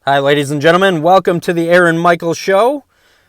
Hi, ladies and gentlemen. Welcome to the Aaron Michael Show.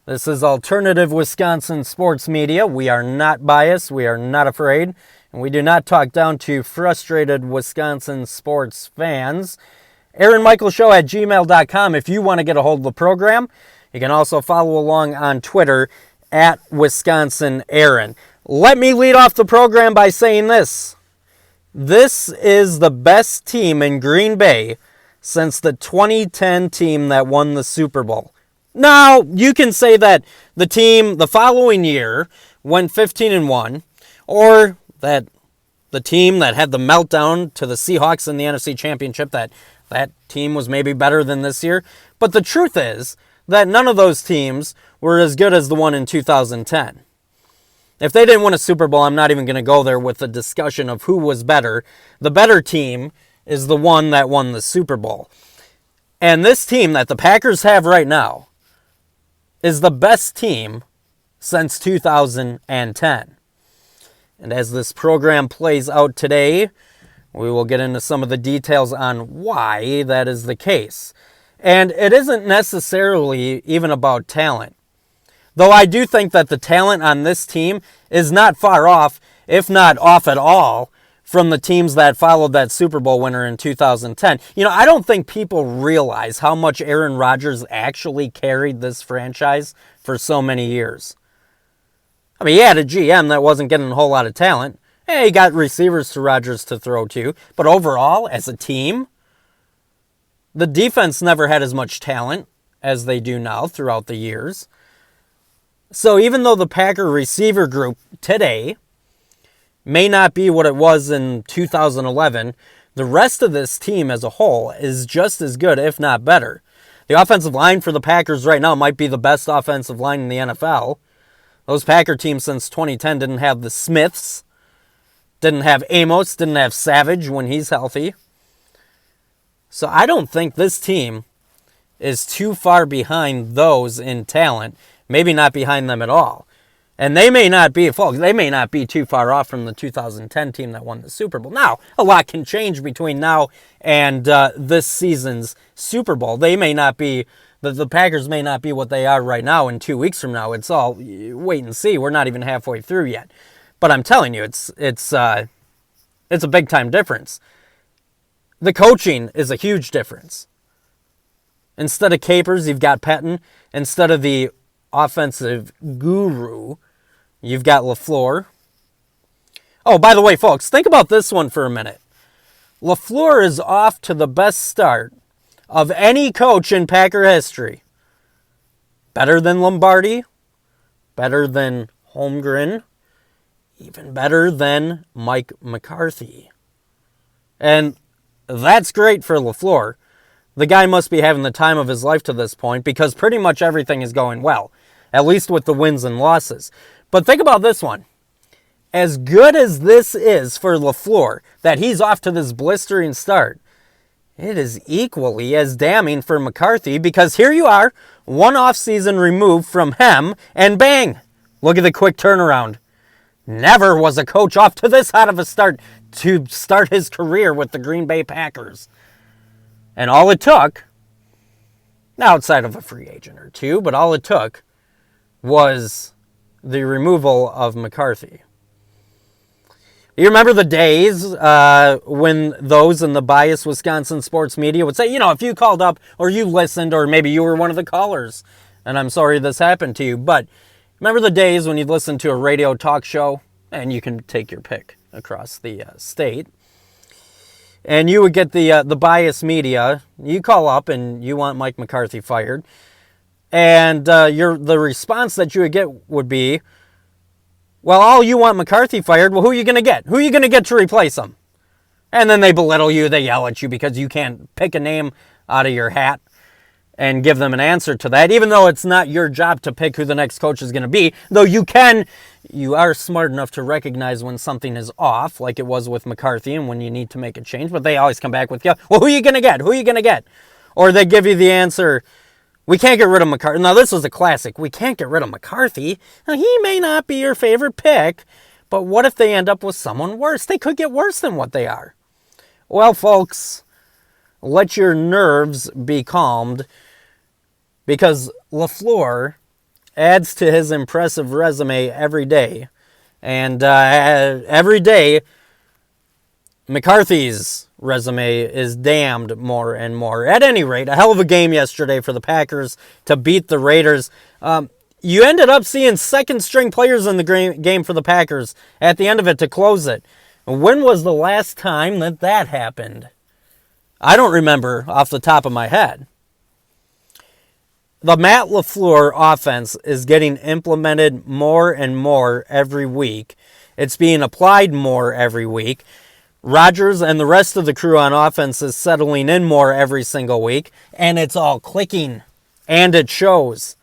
This is alternative Wisconsin sports media. We are not biased. We are not afraid. And we do not talk down to frustrated Wisconsin sports fans. AaronMichaelShow@gmail.com if you want to get a hold of the program. You can also follow along on Twitter at Wisconsin Aaron. Let me lead off the program by saying this. This is the best team in Green Bay since the 2010 team that won the Super Bowl. Now, you can say that the team the following year went 15-1, or that the team that had the meltdown to the Seahawks in the NFC Championship, that team was maybe better than this year. But the truth is that none of those teams were as good as the one in 2010. If they didn't win a Super Bowl, I'm not even going to go there with the discussion of who was better. The better team is the one that won the Super Bowl. And this team that the Packers have right now is the best team since 2010. And as this program plays out today, we will get into some of the details on why that is the case. And it isn't necessarily even about talent. Though I do think that the talent on this team is not far off, if not off at all, from the teams that followed that Super Bowl winner in 2010. I don't think people realize how much Aaron Rodgers actually carried this franchise for so many years. I mean, he had a GM that wasn't getting a whole lot of talent. Hey, he got receivers to Rodgers to throw to. But overall, as a team, the defense never had as much talent as they do now throughout the years. So even though the Packer receiver group today may not be what it was in 2011, the rest of this team as a whole is just as good, if not better. The offensive line for the Packers right now might be the best offensive line in the NFL. Those Packer teams since 2010 didn't have the Smiths, didn't have Amos, didn't have Savage when he's healthy. So I don't think this team is too far behind those in talent, maybe not behind them at all. And they may not be too far off from the 2010 team that won the Super Bowl. Now, a lot can change between now and this season's Super Bowl. They may not be, the Packers may not be what they are right now in 2 weeks from now. It's all wait and see. We're not even halfway through yet. But I'm telling you, it's a big time difference. The coaching is a huge difference. Instead of Capers, you've got Patton. Instead of the offensive guru, you've got LaFleur. Oh, by the way, folks, think about this one for a minute. LaFleur is off to the best start of any coach in Packer history. Better than Lombardi, better than Holmgren, even better than Mike McCarthy. And that's great for LaFleur. The guy must be having the time of his life to this point because pretty much everything is going well, at least with the wins and losses. But think about this one. As good as this is for LaFleur, that he's off to this blistering start, it is equally as damning for McCarthy because here you are, one offseason removed from hem, and bang, look at the quick turnaround. Never was a coach off to this hot of a start to start his career with the Green Bay Packers. And all it took, outside of a free agent or two, but all it took was the removal of McCarthy. You remember the days when those in the biased Wisconsin sports media would say, if you called up or you listened or maybe you were one of the callers, and I'm sorry this happened to you, but remember the days when you'd listen to a radio talk show, and you can take your pick across the state, and you would get the biased media. You call up and you want Mike McCarthy fired. And the response that you would get would be, well, you want McCarthy fired. Well, who are you going to get? Who are you going to get to replace him? And then they belittle you. They yell at you because you can't pick a name out of your hat and give them an answer to that, even though it's not your job to pick who the next coach is going to be. Though you are smart enough to recognize when something is off, like it was with McCarthy, and when you need to make a change. But they always come back with, well, who are you going to get? Who are you going to get? Or they give you the answer, we can't get rid of McCarthy. Now, this was a classic. We can't get rid of McCarthy. Now, he may not be your favorite pick, but what if they end up with someone worse? They could get worse than what they are. Well, folks, let your nerves be calmed, because LaFleur adds to his impressive resume every day. And every day, McCarthy's resume is damned more and more. At any rate, a hell of a game yesterday for the Packers to beat the Raiders. You ended up seeing second-string players in the game for the Packers at the end of it to close it. When was the last time that happened? I don't remember off the top of my head. The Matt LaFleur offense is getting implemented more and more every week. It's being applied more every week. Rodgers and the rest of the crew on offense is settling in more every single week, and it's all clicking, and it shows.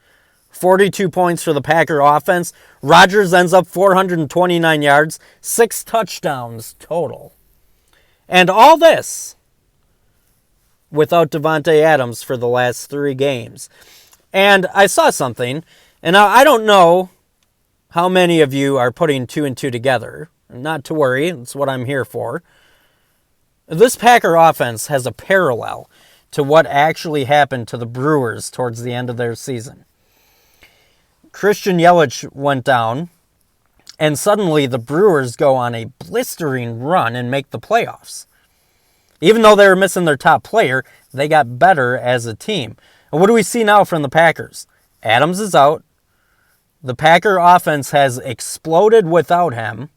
42 points for the Packer offense. Rodgers ends up 429 yards, 6 touchdowns total. And all this without Davante Adams for the last 3 games. And I saw something, and I don't know how many of you are putting 2 and 2 together. Not to worry, that's what I'm here for. This Packer offense has a parallel to what actually happened to the Brewers towards the end of their season. Christian Yelich went down, and suddenly the Brewers go on a blistering run and make the playoffs. Even though they were missing their top player, they got better as a team. And what do we see now from the Packers? Adams is out. The Packer offense has exploded without him.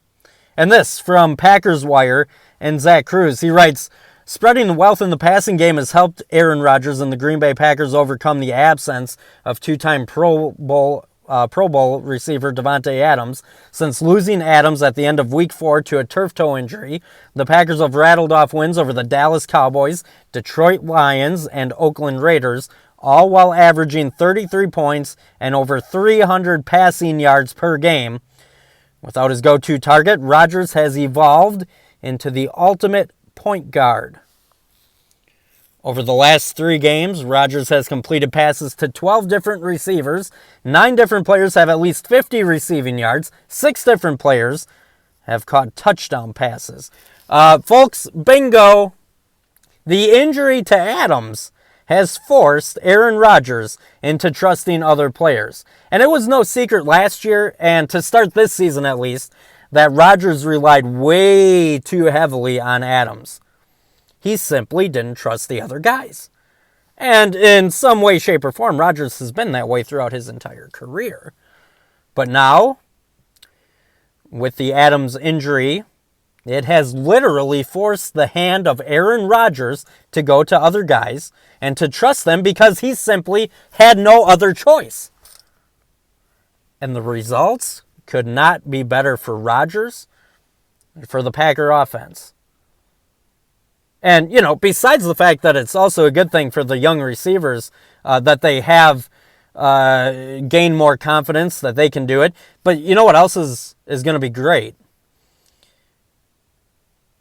And this from Packers Wire and Zach Cruz. He writes, spreading the wealth in the passing game has helped Aaron Rodgers and the Green Bay Packers overcome the absence of 2-time Pro Bowl receiver Davante Adams. Since losing Adams at the end of Week 4 to a turf toe injury, the Packers have rattled off wins over the Dallas Cowboys, Detroit Lions, and Oakland Raiders, all while averaging 33 points and over 300 passing yards per game. Without his go-to target, Rodgers has evolved into the ultimate point guard. Over the last 3 games, Rodgers has completed passes to 12 different receivers. 9 different players have at least 50 receiving yards. 6 different players have caught touchdown passes. Folks, bingo! The injury to Adams has forced Aaron Rodgers into trusting other players. And it was no secret last year, and to start this season at least, that Rodgers relied way too heavily on Adams. He simply didn't trust the other guys. And in some way, shape, or form, Rodgers has been that way throughout his entire career. But now, with the Adams injury, it has literally forced the hand of Aaron Rodgers to go to other guys and to trust them because he simply had no other choice. And the results could not be better for Rodgers and for the Packer offense. And, besides the fact that it's also a good thing for the young receivers that they have gained more confidence that they can do it. But you know what else is going to be great?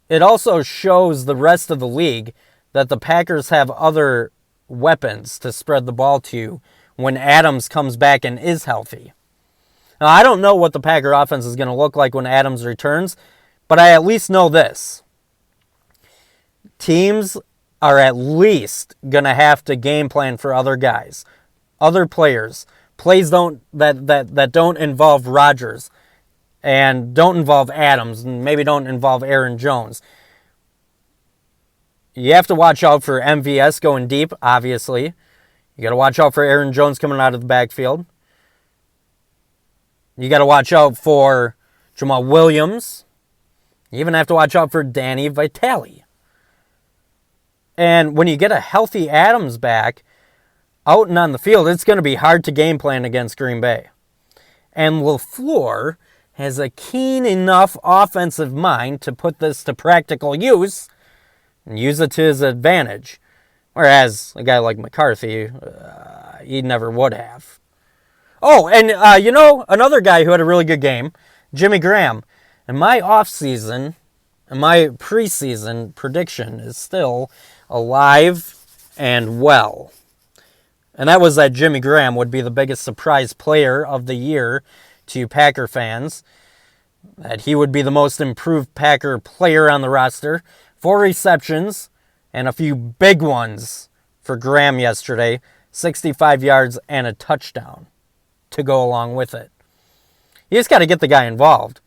It also shows the rest of the league that the Packers have other weapons to spread the ball to when Adams comes back and is healthy. Now, I don't know what the Packer offense is going to look like when Adams returns, but I at least know this. Teams are at least going to have to game plan for other guys, other players, plays that don't involve Rodgers and don't involve Adams and maybe don't involve Aaron Jones. You have to watch out for MVS going deep, obviously. You got to watch out for Aaron Jones coming out of the backfield. You got to watch out for Jamal Williams. You even have to watch out for Danny Vitale. And when you get a healthy Adams back out and on the field, it's going to be hard to game plan against Green Bay. And LaFleur has a keen enough offensive mind to put this to practical use and use it to his advantage. Whereas a guy like McCarthy, he never would have. Oh, and another guy who had a really good game, Jimmy Graham. And my offseason, and my preseason prediction is still alive and well. And that was that Jimmy Graham would be the biggest surprise player of the year to Packer fans. That he would be the most improved Packer player on the roster. 4 receptions, and a few big ones for Graham yesterday. 65 yards and a touchdown to go along with it. You just got to get the guy involved.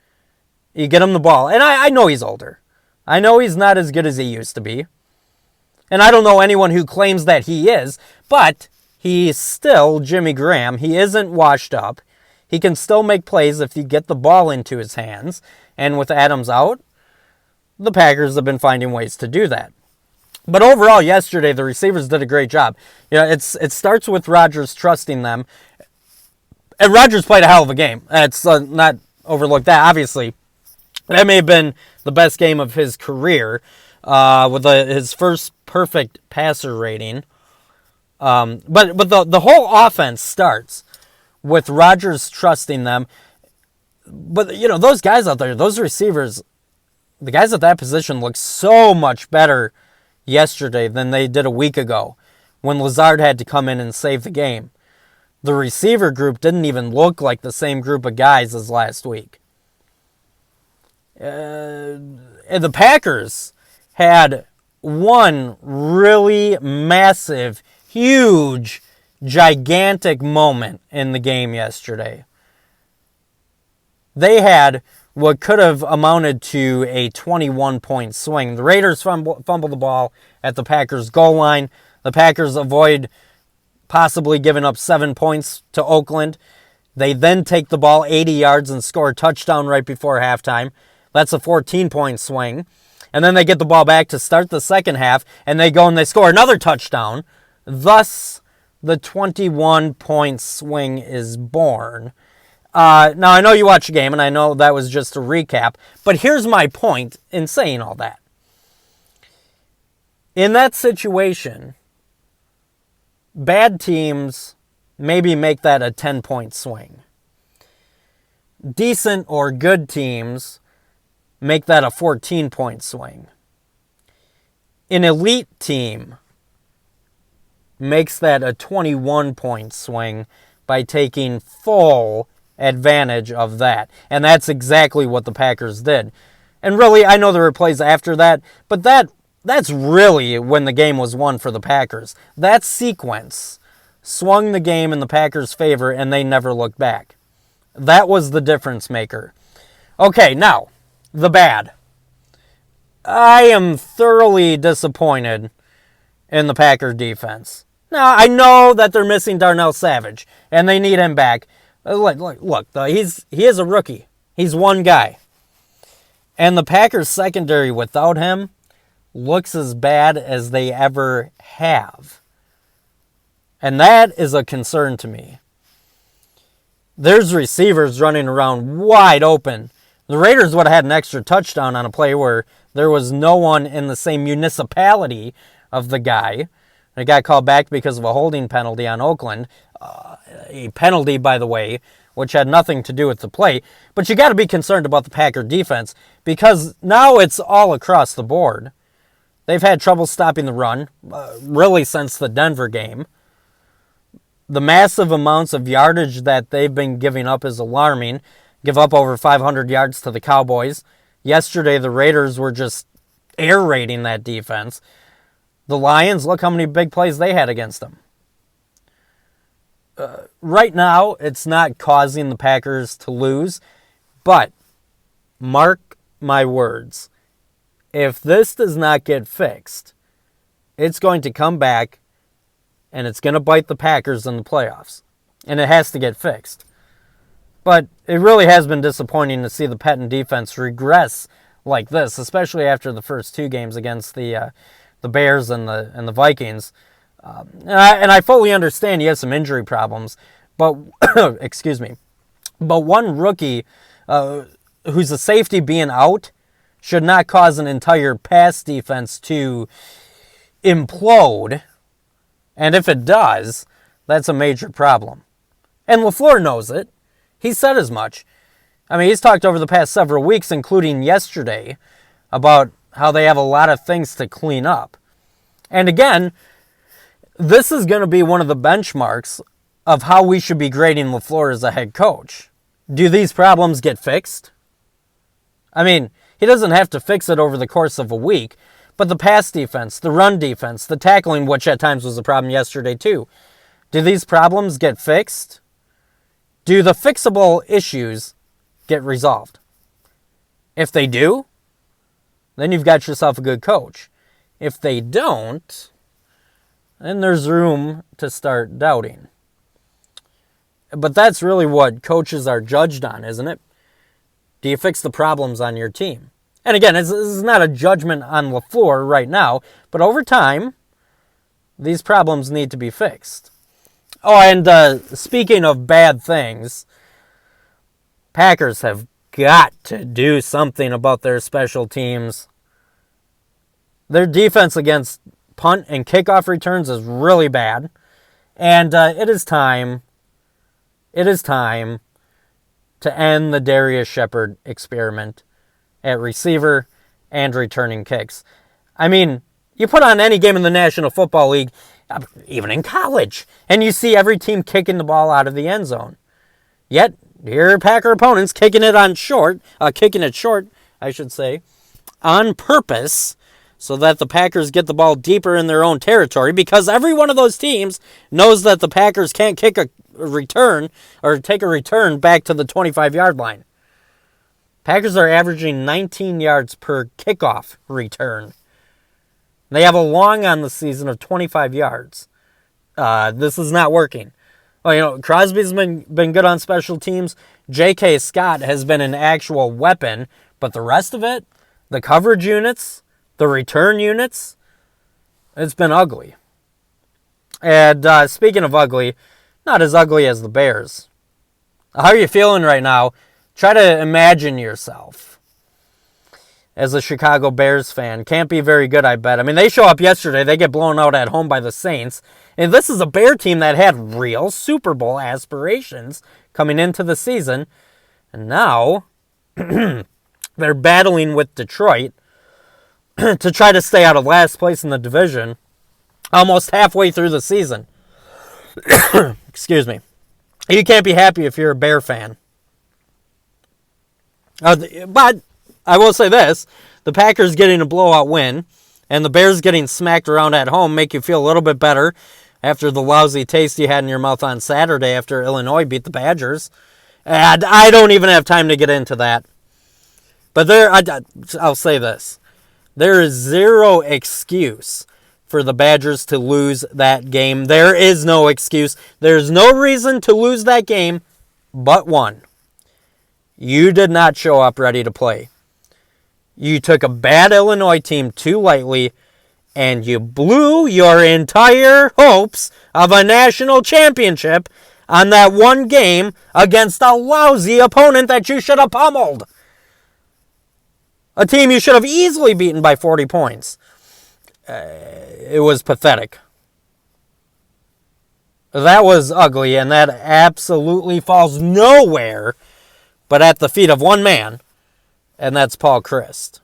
You get him the ball. And I know he's older. I know he's not as good as he used to be. And I don't know anyone who claims that he is, but he's still Jimmy Graham. He isn't washed up. He can still make plays if you get the ball into his hands. And with Adams out, the Packers have been finding ways to do that. But overall, yesterday, the receivers did a great job. You know, it starts with Rodgers trusting them. And Rodgers played a hell of a game. Let's not overlook that. Obviously, that may have been the best game of his career with his first perfect passer rating. But the whole offense starts with Rodgers trusting them. But, you know, those guys out there, those receivers, the guys at that position look so much better yesterday than they did a week ago when Lazard had to come in and save the game. The receiver group didn't even look like the same group of guys as last week. And the Packers had one really massive, huge, gigantic moment in the game yesterday. They had what could have amounted to a 21-point swing. The Raiders fumble the ball at the Packers' goal line. The Packers avoid possibly giving up 7 points to Oakland. They then take the ball 80 yards and score a touchdown right before halftime. That's a 14-point swing. And then they get the ball back to start the second half, and they go and they score another touchdown. Thus, the 21-point swing is born. Now, I know you watched the game, and I know that was just a recap, but here's my point in saying all that. In that situation, bad teams maybe make that a 10-point swing. Decent or good teams make that a 14-point swing. An elite team makes that a 21-point swing by taking full advantage of that. And that's exactly what the Packers did. And really, I know there were plays after that, but that's really when the game was won for the Packers. That sequence swung the game in the Packers' favor, and they never looked back. That was the difference maker. Okay, now, the bad. I am thoroughly disappointed in the Packer defense. Now, I know that they're missing Darnell Savage, and they need him back. Look, he is a rookie. He's one guy. And the Packers secondary without him looks as bad as they ever have. And that is a concern to me. There's receivers running around wide open. The Raiders would have had an extra touchdown on a play where there was no one in the same municipality of the guy. It got called back because of a holding penalty on Oakland. A penalty, by the way, which had nothing to do with the play. But you got to be concerned about the Packer defense because now it's all across the board. They've had trouble stopping the run, really since the Denver game. The massive amounts of yardage that they've been giving up is alarming. Give up over 500 yards to the Cowboys. Yesterday, the Raiders were just air raiding that defense. The Lions, look how many big plays they had against them. Right now, it's not causing the Packers to lose, but mark my words. If this does not get fixed, it's going to come back and it's going to bite the Packers in the playoffs. And it has to get fixed. But it really has been disappointing to see the Patton defense regress like this, especially after the first two games against the Bears and the Vikings. And I fully understand he has some injury problems, but excuse me. But one rookie who's a safety being out should not cause an entire pass defense to implode. And if it does, that's a major problem. And LaFleur knows it. He said as much. I mean, he's talked over the past several weeks, including yesterday, about how they have a lot of things to clean up. And again, this is going to be one of the benchmarks of how we should be grading LaFleur as a head coach. Do these problems get fixed? I mean, he doesn't have to fix it over the course of a week, But the pass defense, the run defense, the tackling, which at times was a problem yesterday too. Do these problems get fixed? Do the fixable issues get resolved? If they do, then you've got yourself a good coach. If they don't, then there's room to start doubting. But that's really what coaches are judged on, isn't it? Do you fix the problems on your team? And again, this is not a judgment on LaFleur right now, but over time, these problems need to be fixed. Oh, and speaking of bad things, Packers have got to do something about their special teams. Their defense against punt and kickoff returns is really bad. And it is time to end the Darius Shepard experiment at receiver and returning kicks. I mean, you put on any game in the National Football League, even in college, and you see every team kicking the ball out of the end zone. Yet, here are Packer opponents kicking it short, on purpose, so that the Packers get the ball deeper in their own territory, because every one of those teams knows that the Packers can't kick a return or take a return back to the 25-yard line. Packers are averaging 19 yards per kickoff return. They have a long on the season of 25 yards. This is not working. Well, Crosby's been good on special teams. J.K. Scott has been an actual weapon, but the rest of it, the coverage units, the return units, it's been ugly. And speaking of ugly, not as ugly as the Bears. How are you feeling right now? Try to imagine yourself as a Chicago Bears fan. Can't be very good, I bet. I mean, they show up yesterday. They get blown out at home by the Saints. And this is a Bear team that had real Super Bowl aspirations coming into the season. And now they're battling with Detroit to try to stay out of last place in the division almost halfway through the season. Excuse me. You can't be happy if you're a Bear fan. But I will say this. The Packers getting a blowout win and the Bears getting smacked around at home make you feel a little bit better after the lousy taste you had in your mouth on Saturday after Illinois beat the Badgers. And I don't even have time to get into that. But I'll say this. There is zero excuse for the Badgers to lose that game. There is no excuse. There's no reason to lose that game but one. You did not show up ready to play. You took a bad Illinois team too lightly, and you blew your entire hopes of a national championship on that one game against a lousy opponent that you should have pummeled. A team you should have easily beaten by 40 points. It was pathetic. That was ugly, and that absolutely falls nowhere but at the feet of one man, and that's Paul Chryst.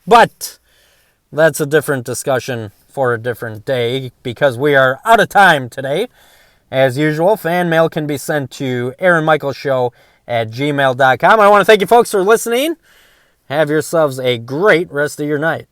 But that's a different discussion for a different day, because we are out of time today. As usual, fan mail can be sent to aaronmichaelshow@gmail.com. I want to thank you folks for listening. Have yourselves a great rest of your night.